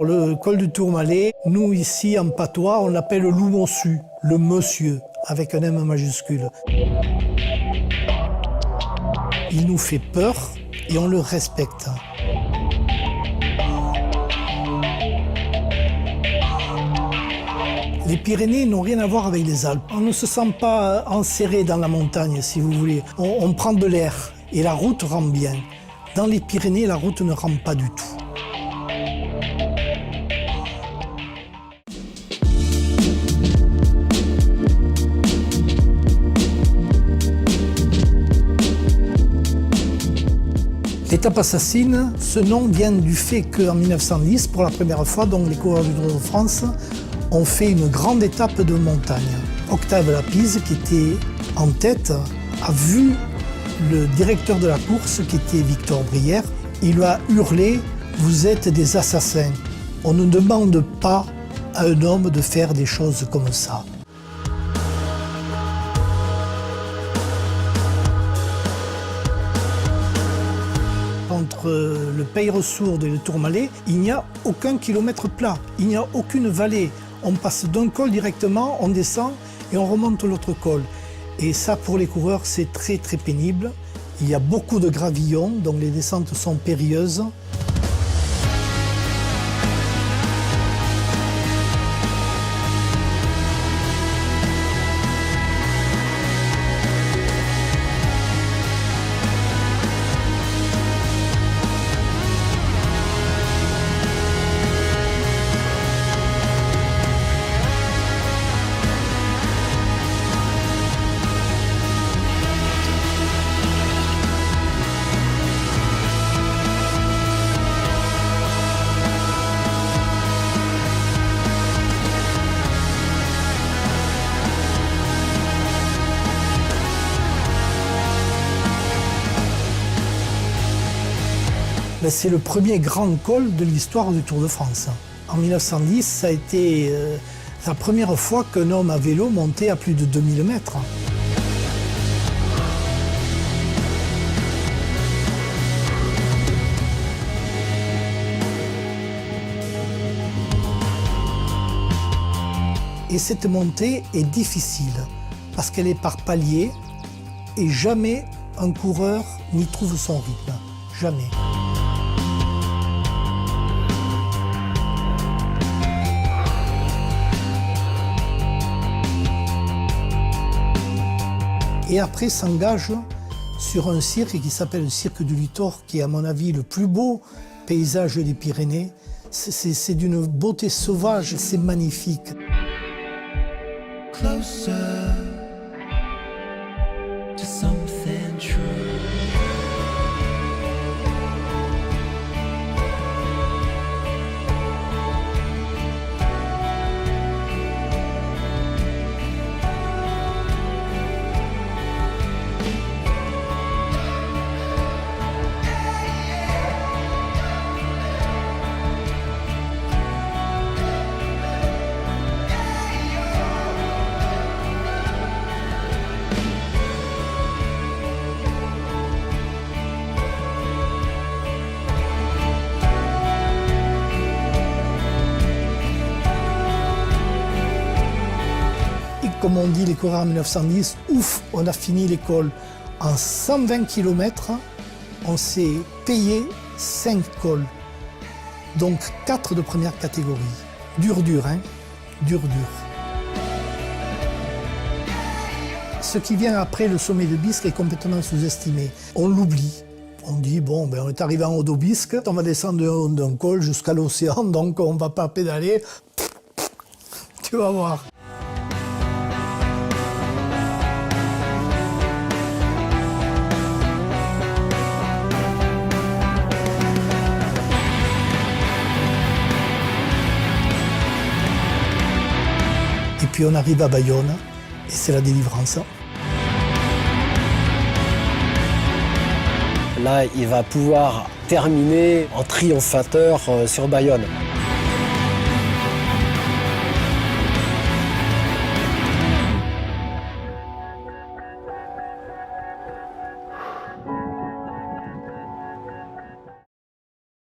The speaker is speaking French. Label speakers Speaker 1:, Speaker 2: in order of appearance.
Speaker 1: Le col du Tourmalet, nous ici en patois, on l'appelle le loup mossu, le monsieur, avec un M majuscule. Il nous fait peur et on le respecte. Les Pyrénées n'ont rien à voir avec les Alpes. On ne se sent pas enserré dans la montagne, si vous voulez. On prend de l'air et la route rend bien. Dans les Pyrénées, la route ne rend pas du tout. L'étape assassine, ce nom vient du fait qu'en 1910, pour la première fois, donc les coureurs du Tour de France ont fait une grande étape de montagne. Octave Lapise, qui était en tête, a vu le directeur de la course, qui était Victor Brière. Il lui a hurlé « Vous êtes des assassins ». On ne demande pas à un homme de faire des choses comme ça. Entre le Peyresourde et le Tourmalet, il n'y a aucun kilomètre plat, il n'y a aucune vallée. On passe d'un col directement, on descend et on remonte l'autre col. Et ça, pour les coureurs, c'est très très pénible. Il y a beaucoup de gravillons, donc les descentes sont périlleuses. C'est le premier grand col de l'histoire du Tour de France. En 1910, ça a été la première fois qu'un homme à vélo montait à plus de 2000 mètres. Et cette montée est difficile parce qu'elle est par paliers et jamais un coureur n'y trouve son rythme. Jamais. Et après s'engage sur un cirque qui s'appelle le Cirque du Luthor, qui est à mon avis le plus beau paysage des Pyrénées. C'est d'une beauté sauvage, c'est magnifique. Closer to something true. Comme on dit les coureurs en 1910, ouf, on a fini l'école. En 120 km, on s'est payé 5 cols, donc 4 de première catégorie. Dur, hein, dur. Ce qui vient après le sommet de Bisque est complètement sous-estimé. On l'oublie. On dit, bon, ben, on est arrivé en haut d'Aubisque, on va descendre d'un col jusqu'à l'océan, donc on ne va pas pédaler. Tu vas voir. Et puis on arrive à Bayonne, et c'est la délivrance.
Speaker 2: Là, il va pouvoir terminer en triomphateur sur Bayonne.